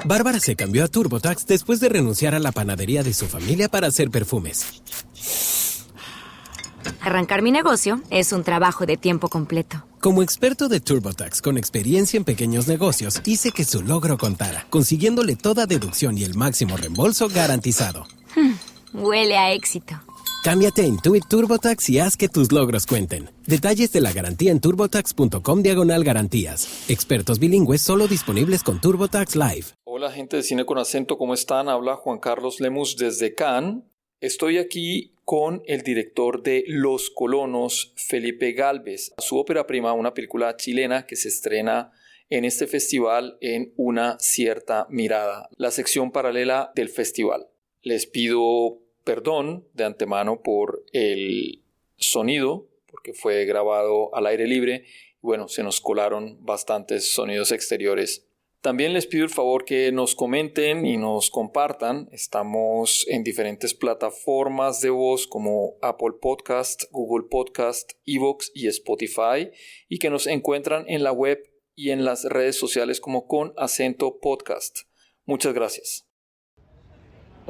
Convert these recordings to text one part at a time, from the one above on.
Bárbara se cambió a TurboTax después de renunciar a la panadería de su familia para hacer perfumes. Arrancar mi negocio es un trabajo de tiempo completo. Como experto de TurboTax con experiencia en pequeños negocios, hice que su logro contara, consiguiéndole toda deducción y el máximo reembolso garantizado. Huele a éxito. Cámbiate a Intuit TurboTax y haz que tus logros cuenten. Detalles de la garantía en turbotax.com/garantías. Expertos bilingües solo disponibles con TurboTax Live. Hola gente de Cine con Acento, ¿cómo están? Habla Juan Carlos Lemus desde Cannes. Estoy aquí con el director de Los Colonos, Felipe Gálvez. Su ópera prima, una película chilena que se estrena en este festival en Una cierta mirada, la sección paralela del festival. Les pido perdón de antemano por el sonido, porque fue grabado al aire libre. Bueno, se nos colaron bastantes sonidos exteriores. También les pido el favor que nos comenten y nos compartan. Estamos en diferentes plataformas de voz como Apple Podcast, Google Podcast, Evox y Spotify, y que nos encuentran en la web y en las redes sociales como Con Acento Podcast. Muchas gracias.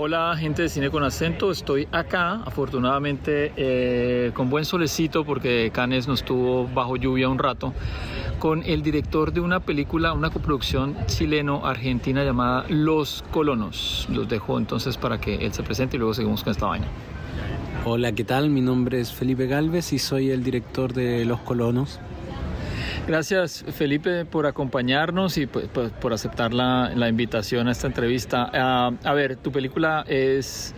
Hola gente de Cine con Acento, estoy acá afortunadamente con buen solecito porque Cannes nos tuvo bajo lluvia un rato, con el director de una película, una coproducción chileno-argentina llamada Los Colonos. Los dejo entonces para que él se presente y luego seguimos con esta vaina. Hola, ¿qué tal? Mi nombre es Felipe Gálvez y soy el director de Los Colonos. Gracias Felipe por acompañarnos y por aceptar la invitación a esta entrevista. A ver, tu película es,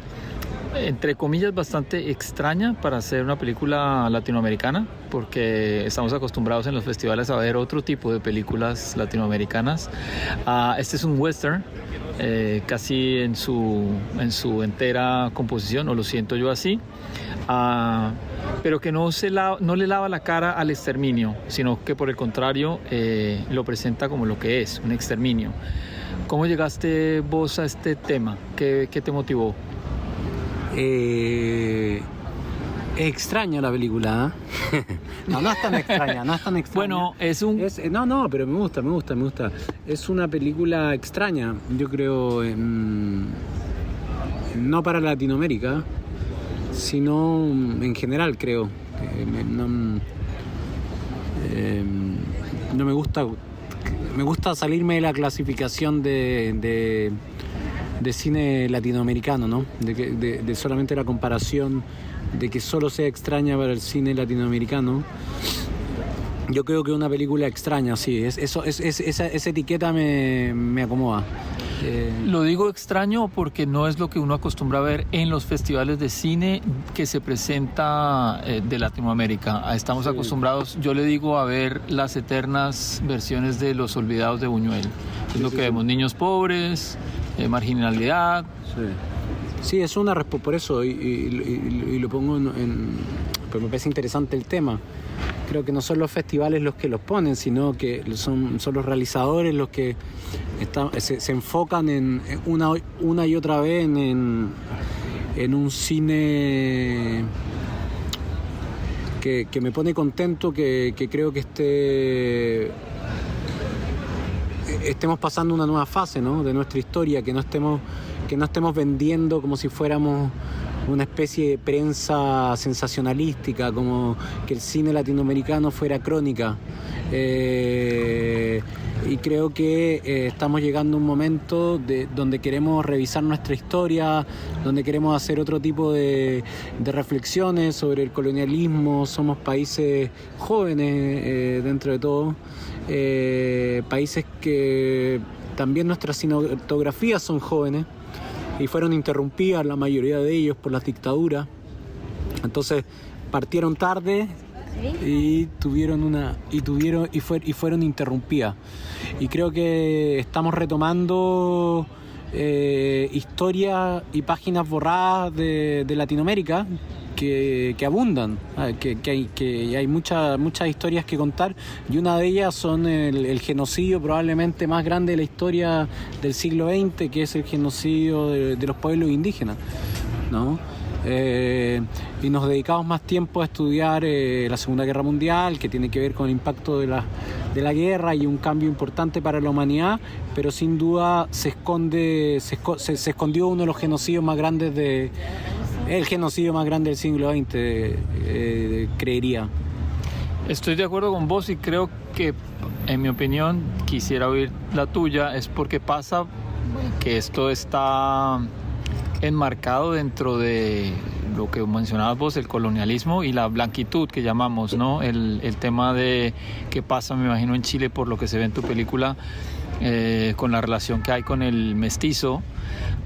entre comillas, bastante extraña para ser una película latinoamericana, porque estamos acostumbrados en los festivales a ver otro tipo de películas latinoamericanas. Este es un western, casi en su entera composición, o lo siento yo así. Pero que no le lava la cara al exterminio, sino que por el contrario lo presenta como lo que es, un exterminio. ¿Cómo llegaste vos a este tema? ¿Qué te motivó? Es extraña la película, ¿eh? No es tan extraña, no es tan extraña. Bueno, pero me gusta. Es una película extraña, yo creo, no para Latinoamérica, sino en general, creo. No me gusta salirme de la clasificación de cine latinoamericano, ¿no? De solamente la comparación de que solo sea extraña para el cine latinoamericano. Yo creo que una película extraña, sí, esa etiqueta me acomoda. Lo digo extraño porque no es lo que uno acostumbra a ver en los festivales de cine que se presenta de Latinoamérica. Estamos acostumbrados, yo le digo, a ver las eternas versiones de Los Olvidados de Buñuel. Es lo que vemos, niños pobres, marginalidad. Sí, es una respuesta, por eso, y lo pongo pues me parece interesante el tema. Creo que no son los festivales los que los ponen, sino que son los realizadores los que se enfocan en una y otra vez en un cine que me pone contento, que creo que estemos pasando una nueva fase, ¿no?, de nuestra historia, que no estemos vendiendo como si fuéramos una especie de prensa sensacionalística, como que el cine latinoamericano fuera crónica. Y creo que estamos llegando a un momento donde queremos revisar nuestra historia, donde queremos hacer otro tipo de reflexiones sobre el colonialismo. Somos países jóvenes dentro de todo, países que también nuestras cinematografías son jóvenes y fueron interrumpidas la mayoría de ellos por las dictaduras. Entonces partieron tarde y fueron interrumpidas. Y creo que estamos retomando historias y páginas borradas de Latinoamérica que abundan, que hay muchas historias que contar, y una de ellas son el genocidio probablemente más grande de la historia del siglo XX, que es el genocidio de los pueblos indígenas, ¿no? Y nos dedicamos más tiempo a estudiar la Segunda Guerra Mundial, que tiene que ver con el impacto de la guerra y un cambio importante para la humanidad, pero sin duda se escondió uno de los genocidios más grandes el genocidio más grande del siglo XX, creería. Estoy de acuerdo con vos y creo que, en mi opinión, quisiera oír la tuya, es porque pasa que esto está enmarcado dentro de lo que mencionabas vos, el colonialismo y la blanquitud que llamamos, ¿no? El tema de qué pasa, me imagino, en Chile, por lo que se ve en tu película, con la relación que hay con el mestizo,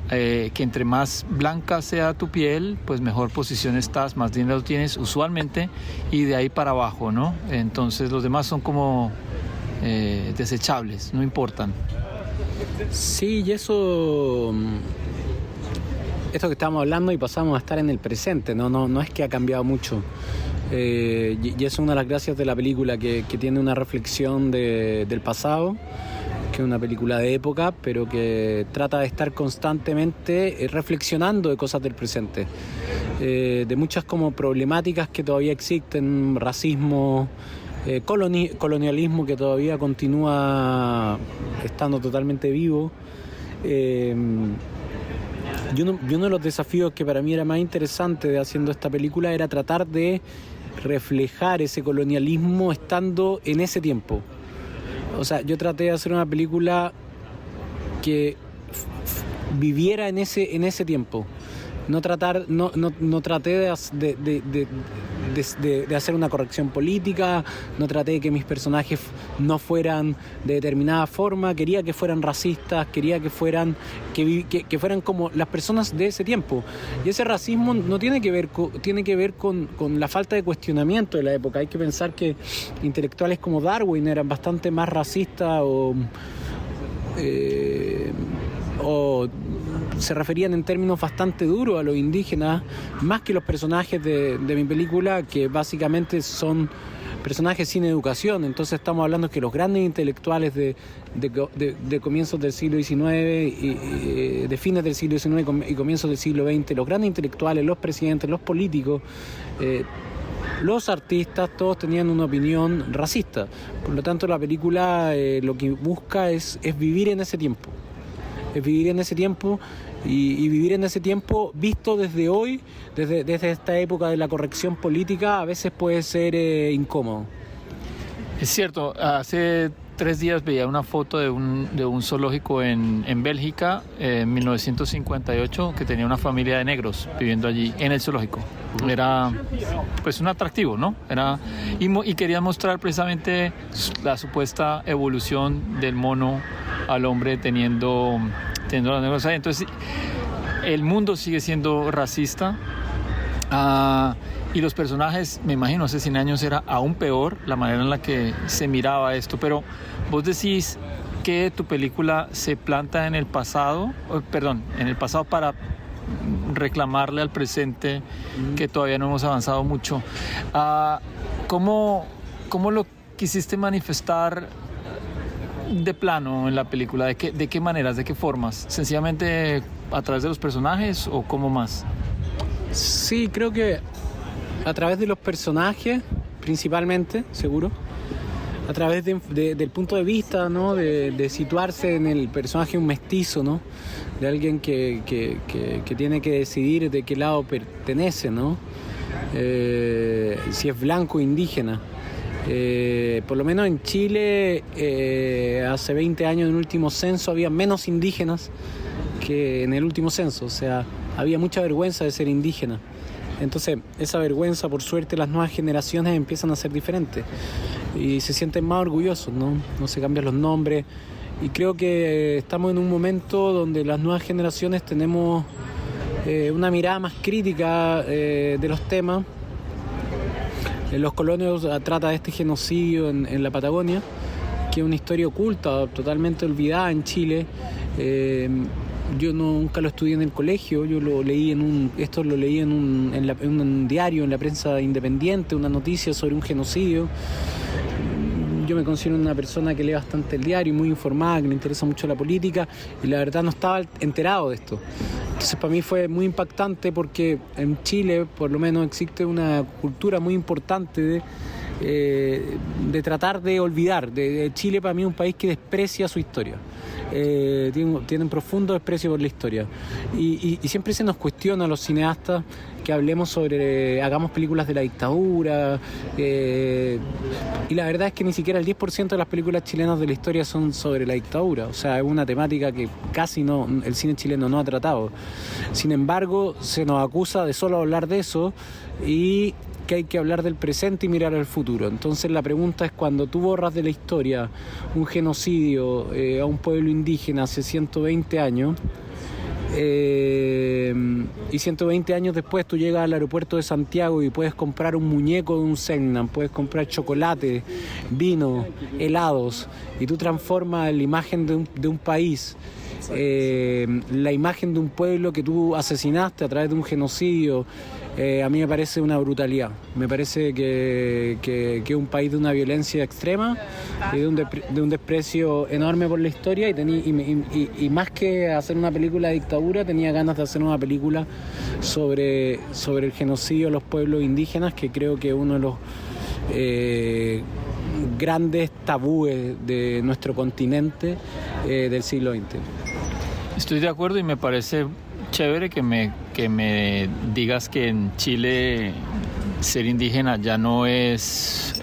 que entre más blanca sea tu piel, pues mejor posición estás, más dinero tienes usualmente, y de ahí para abajo, ¿no? Entonces los demás son como desechables, no importan. Sí, y esto que estamos hablando, y pasamos a estar en el presente, no es que ha cambiado mucho. Y es una de las gracias de la película, que tiene una reflexión del pasado, que es una película de época, pero que trata de estar constantemente reflexionando de cosas del presente, de muchas como problemáticas que todavía existen, racismo, colonialismo que todavía continúa estando totalmente vivo. Y uno de los desafíos que para mí era más interesante de haciendo esta película era tratar de reflejar ese colonialismo estando en ese tiempo. O sea, yo traté de hacer una película que viviera en ese tiempo. No traté de hacer una corrección política, no traté de que mis personajes no fueran de determinada forma, quería que fueran racistas, quería que fueran como las personas de ese tiempo. Y ese racismo no tiene que ver con la falta de cuestionamiento de la época. Hay que pensar que intelectuales como Darwin eran bastante más racistas o se referían en términos bastante duros a los indígenas, más que los personajes de mi película, que básicamente son personajes sin educación. Entonces estamos hablando que los grandes intelectuales de comienzos del siglo XIX, y de fines del siglo XIX y comienzos del siglo XX, los grandes intelectuales, los presidentes, los políticos, los artistas, todos tenían una opinión racista. Por lo tanto, la película lo que busca es vivir en ese tiempo. Es vivir en ese tiempo y vivir en ese tiempo visto desde hoy, desde esta época de la corrección política, a veces puede ser incómodo. Es cierto, hace 3 días veía una foto de un zoológico en Bélgica, en 1958, que tenía una familia de negros viviendo allí en el zoológico. Era pues un atractivo, ¿no? Y quería mostrar precisamente la supuesta evolución del mono al hombre teniendo los negros ahí. Entonces el mundo sigue siendo racista, y los personajes, me imagino, hace 100 años era aún peor la manera en la que se miraba esto. Pero vos decís que tu película se planta en el pasado para reclamarle al presente que todavía no hemos avanzado mucho. ¿Cómo lo quisiste manifestar de plano en la película? ¿De qué maneras, de qué formas? ¿Sencillamente a través de los personajes o cómo más? Sí, creo que a través de los personajes, principalmente, seguro. A través del punto de vista, ¿no? De situarse en el personaje un mestizo, ¿no? De alguien que tiene que decidir de qué lado pertenece, ¿no? Si es blanco o indígena. Por lo menos en Chile, hace 20 años en el último censo había menos indígenas que en el último censo. O sea, había mucha vergüenza de ser indígena. Entonces, esa vergüenza, por suerte, las nuevas generaciones empiezan a ser diferentes y se sienten más orgullosos, ¿no? No se cambian los nombres, y creo que estamos en un momento donde las nuevas generaciones tenemos una mirada más crítica de los temas. Los Colonos trata de este genocidio en la Patagonia, que es una historia oculta, totalmente olvidada en Chile. Yo nunca lo estudié en el colegio, yo lo leí en un diario, en la prensa independiente, una noticia sobre un genocidio. Yo me considero una persona que lee bastante el diario, muy informada, que le interesa mucho la política, y la verdad no estaba enterado de esto. Entonces para mí fue muy impactante, porque en Chile por lo menos existe una cultura muy importante de tratar de olvidar. Chile para mí es un país que desprecia su historia. Tiene un profundo desprecio por la historia. Y siempre se nos cuestiona a los cineastas que hablemos sobre, hagamos películas de la dictadura, y la verdad es que ni siquiera el 10% de las películas chilenas de la historia son sobre la dictadura. O sea, es una temática que casi el cine chileno no ha tratado. Sin embargo, se nos acusa de solo hablar de eso y que hay que hablar del presente y mirar al futuro. Entonces la pregunta es, cuando tú borras de la historia un genocidio a un pueblo indígena hace 120 años, y 120 años después tú llegas al aeropuerto de Santiago y puedes comprar un muñeco de un Segnam, puedes comprar chocolate, vino, helados, y tú transformas la imagen de un país, la imagen de un pueblo que tú asesinaste a través de un genocidio. A mí me parece una brutalidad. Me parece que es un país de una violencia extrema y de un desprecio enorme por la historia, y más que hacer una película de dictadura, tenía ganas de hacer una película sobre el genocidio de los pueblos indígenas, que creo que es uno de los grandes tabúes de nuestro continente del siglo XX. Estoy de acuerdo, y me parece chévere que me digas que en Chile ser indígena ya no es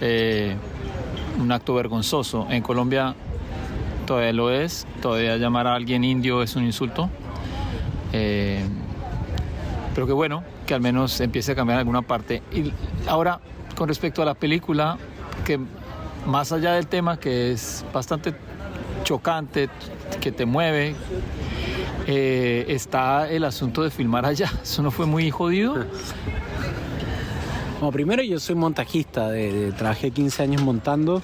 un acto vergonzoso. En Colombia todavía lo es, todavía llamar a alguien indio es un insulto. Pero que bueno, que al menos empiece a cambiar en alguna parte. Y ahora, con respecto a la película, que más allá del tema, que es bastante chocante, que te mueve, está el asunto de filmar allá. ¿Eso no fue muy jodido? Bueno, primero, yo soy montajista, trabajé 15 años montando.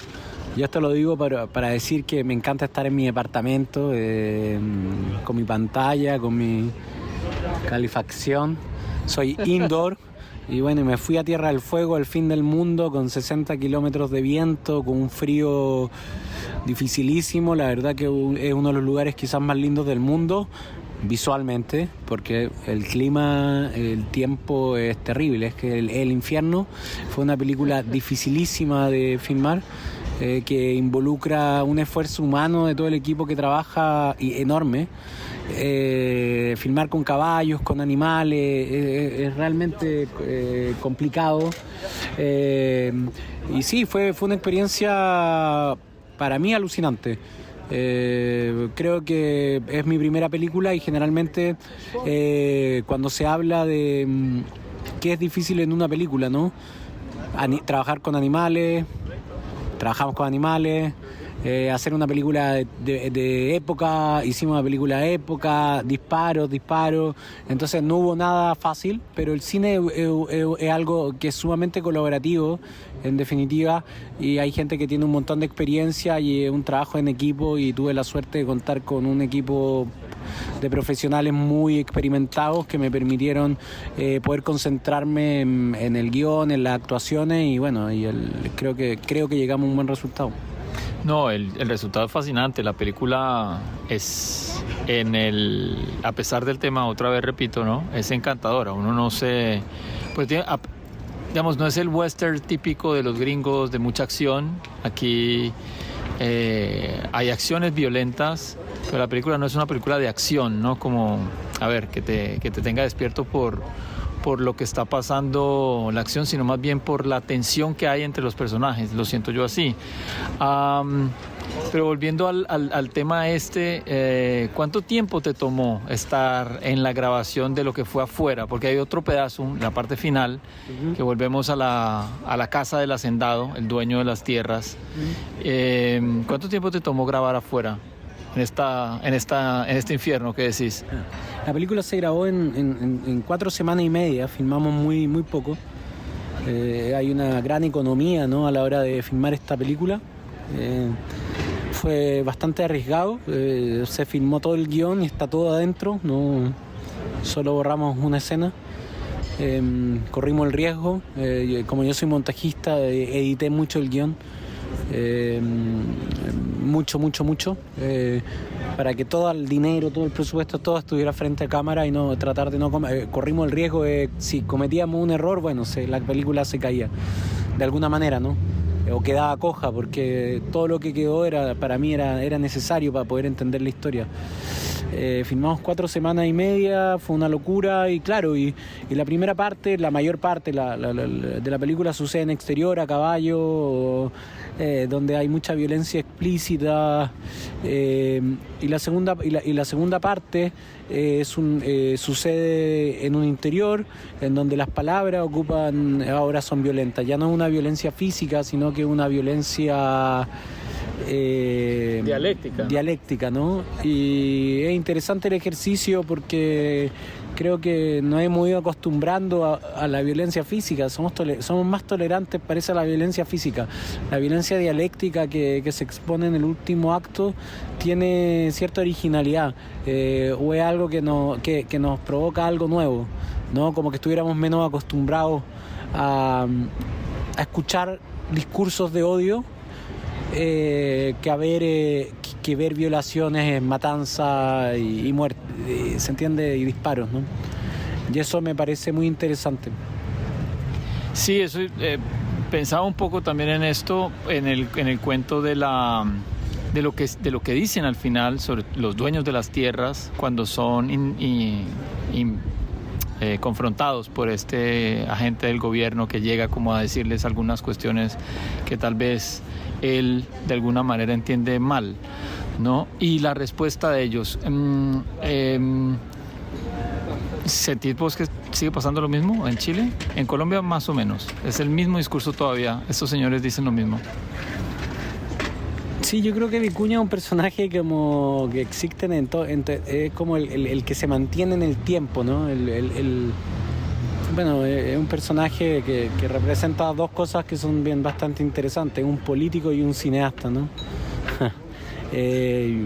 Yo esto lo digo para decir que me encanta estar en mi departamento, con mi pantalla, con mi calefacción. Soy indoor. Y bueno, me fui a Tierra del Fuego, al fin del mundo, con 60 kilómetros de viento, con un frío dificilísimo. La verdad que es uno de los lugares quizás más lindos del mundo, visualmente, porque el clima, el tiempo es terrible. Es que el infierno fue una película dificilísima de filmar, que involucra un esfuerzo humano de todo el equipo que trabaja, y enorme. Filmar con caballos, con animales, es realmente complicado, y sí, fue una experiencia para mí alucinante. Creo que es mi primera película, y generalmente cuando se habla de qué es difícil en una película, ¿no? Trabajar con animales, trabajamos con animales. Hacer una película de época, hicimos una película de época, disparos, entonces no hubo nada fácil, pero el cine es algo que es sumamente colaborativo, en definitiva, y hay gente que tiene un montón de experiencia y es un trabajo en equipo, y tuve la suerte de contar con un equipo de profesionales muy experimentados que me permitieron poder concentrarme en el guión, en las actuaciones, y bueno, creo que llegamos a un buen resultado. No, el resultado es fascinante. La película es, a pesar del tema, otra vez repito, ¿no? Es encantadora. Uno no se... Pues digamos, no es el western típico de los gringos de mucha acción. Aquí hay acciones violentas, pero la película no es una película de acción, ¿no? Como, a ver, que te tenga despierto por lo que está pasando la acción, sino más bien por la tensión que hay entre los personajes. Lo siento yo así. Pero volviendo al tema ¿cuánto tiempo te tomó estar en la grabación de lo que fue afuera? Porque hay otro pedazo, la parte final, que volvemos a la casa del hacendado, el dueño de las tierras. ¿Cuánto tiempo te tomó grabar afuera? En este infierno, ¿qué decís? La película se grabó en 4 semanas y media, filmamos muy poco. Hay una gran economía, ¿no?, a la hora de filmar esta película. Fue bastante arriesgado, se filmó todo el guión y está todo adentro, no solo borramos una escena. Corrimos el riesgo, como yo soy montajista, edité mucho el guión. Mucho para que todo el dinero, todo el presupuesto, todo estuviera frente a cámara, y no tratar de no corrimos el riesgo de, si cometíamos un error, bueno, la película se caía. de alguna manera, ¿no? O quedaba coja, porque todo lo que quedó para mí era necesario para poder entender la historia. Filmamos 4 semanas y media, fue una locura, y claro, y la primera parte, la mayor parte de la película sucede en exterior, a caballo, donde hay mucha violencia explícita, y la segunda parte sucede en un interior, en donde las palabras ahora son violentas. Ya no es una violencia física, sino que una violencia dialéctica, ¿no? Y es interesante el ejercicio porque creo que nos hemos ido acostumbrando a la violencia física. Somos más tolerantes, parece, a la violencia física. La violencia dialéctica que se expone en el último acto tiene cierta originalidad, o es algo que nos provoca algo nuevo, ¿no? Como que estuviéramos menos acostumbrados a escuchar discursos de odio, que ver violaciones, matanza y muerte, ¿se entiende? Y disparos, ¿no? Y eso me parece muy interesante. Sí, eso pensaba un poco también en esto, en el cuento de lo que dicen al final sobre los dueños de las tierras cuando son confrontados por este agente del gobierno que llega como a decirles algunas cuestiones que tal vez él de alguna manera entiende mal, ¿no? Y la respuesta de ellos, ¿sentís vos que sigue pasando lo mismo en Chile? En Colombia más o menos, es el mismo discurso todavía, estos señores dicen lo mismo. Sí, yo creo que Vicuña es un personaje como que existe es como el que se mantiene en el tiempo, ¿no? Bueno, es un personaje que representa dos cosas que son bien bastante interesantes, un político y un cineasta, ¿no? Y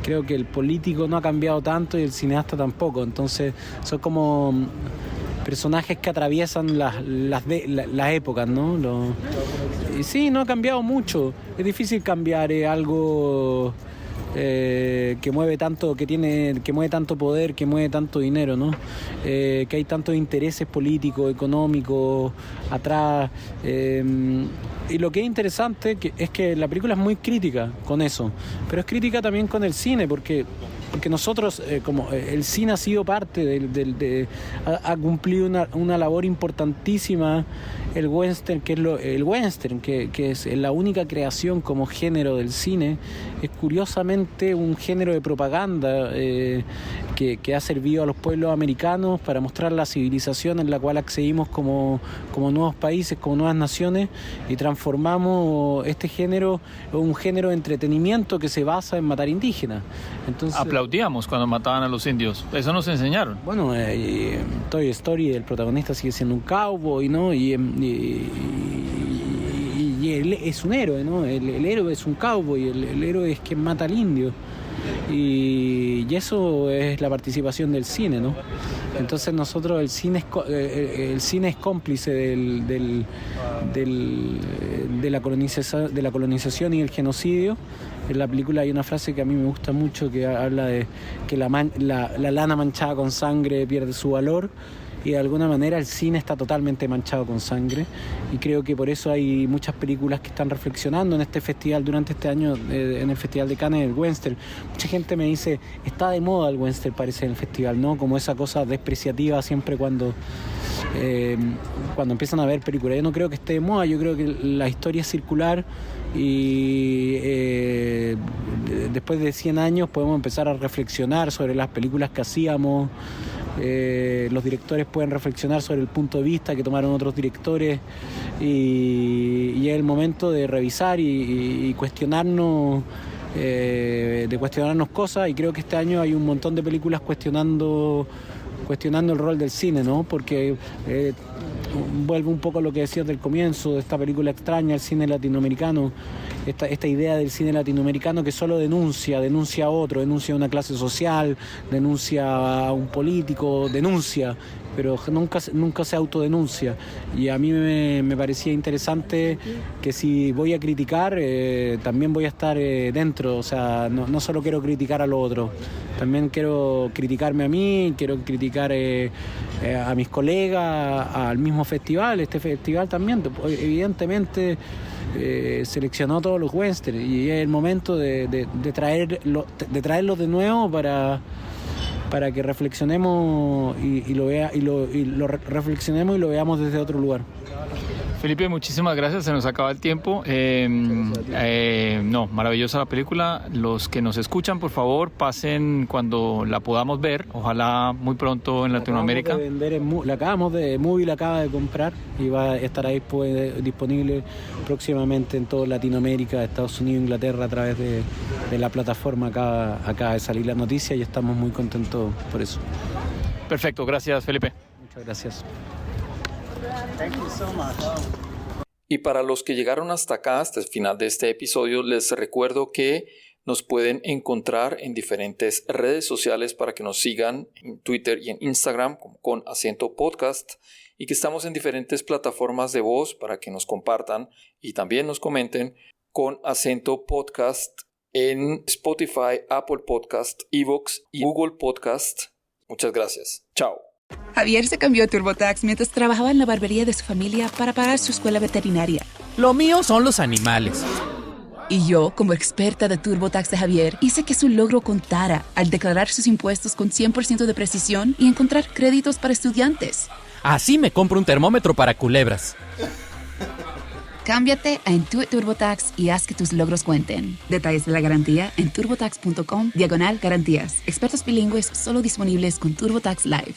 creo que el político no ha cambiado tanto y el cineasta tampoco, entonces son como personajes que atraviesan las épocas, ¿no? Y sí, no ha cambiado mucho, es difícil cambiar algo que mueve tanto, que mueve tanto poder, que mueve tanto dinero, ¿no? Que hay tantos intereses políticos, económicos atrás, y lo que es interesante es que la película es muy crítica con eso, pero es crítica también con el cine, porque nosotros, como el cine ha sido parte ha cumplido una labor importantísima. El western, que es la única creación como género del cine, es curiosamente un género de propaganda que ha servido a los pueblos americanos para mostrar la civilización en la cual accedimos como nuevos países, como nuevas naciones, y transformamos este género en un género de entretenimiento que se basa en matar indígenas. Entonces, aplaudíamos cuando mataban a los indios, eso nos enseñaron. Bueno, Toy Story, el protagonista sigue siendo un cowboy, ¿no? Y él es un héroe, ¿no? El héroe es un cowboy, el héroe es quien mata al indio. Y eso es la participación del cine, ¿no? Entonces nosotros, el cine es cómplice de la colonización y el genocidio. En la película hay una frase que a mí me gusta mucho, que habla de que la lana manchada con sangre pierde su valor, y de alguna manera el cine está totalmente manchado con sangre, y creo que por eso hay muchas películas que están reflexionando en este festival, durante este año, en el Festival de Cannes, el western. Mucha gente me dice, está de moda el western, parece, en el festival, ¿no? Como esa cosa despreciativa siempre cuando empiezan a ver películas. Yo no creo que esté de moda, yo creo que la historia es circular, y después de 100 años podemos empezar a reflexionar sobre las películas que hacíamos. Los directores pueden reflexionar sobre el punto de vista que tomaron otros directores, y es el momento de revisar y cuestionarnos, cosas, y creo que este año hay un montón de películas cuestionando el rol del cine, ¿no? Porque vuelve un poco a lo que decías del comienzo, de esta película extraña, el cine latinoamericano, esta idea del cine latinoamericano que solo denuncia a otro, denuncia a una clase social, denuncia a un político, pero nunca se autodenuncia. Y a mí me parecía interesante que si voy a criticar, también voy a estar dentro, o sea, no solo quiero criticar a lo otro. También quiero criticarme a mí, quiero criticar a mis colegas, al mismo festival. Este festival también, evidentemente, seleccionó todos los westerns y es el momento de traerlos de nuevo para que reflexionemos y lo reflexionemos y lo veamos desde otro lugar. Felipe, muchísimas gracias, se nos acaba el tiempo. Maravillosa la película. Los que nos escuchan, por favor, pasen cuando la podamos ver, ojalá muy pronto en Latinoamérica. La acabamos de Movie, la acaba de comprar y va a estar ahí disponible próximamente en toda Latinoamérica, Estados Unidos, Inglaterra, a través de la plataforma. Acaba de salir la noticia y estamos muy contentos por eso. Perfecto, gracias, Felipe. Muchas gracias. Y para los que llegaron hasta acá, hasta el final de este episodio, les recuerdo que nos pueden encontrar en diferentes redes sociales para que nos sigan en Twitter y en Instagram con Acento Podcast, y que estamos en diferentes plataformas de voz para que nos compartan y también nos comenten con Acento Podcast en Spotify, Apple Podcast, Evox y Google Podcast. Muchas gracias. Chao. Javier se cambió a TurboTax mientras trabajaba en la barbería de su familia para pagar su escuela veterinaria. Lo mío son los animales. Y yo, como experta de TurboTax de Javier, hice que su logro contara al declarar sus impuestos con 100% de precisión y encontrar créditos para estudiantes. Así me compro un termómetro para culebras. Cámbiate a Intuit TurboTax y haz que tus logros cuenten. Detalles de la garantía en turbotax.com/garantías. Expertos bilingües solo disponibles con TurboTax Live.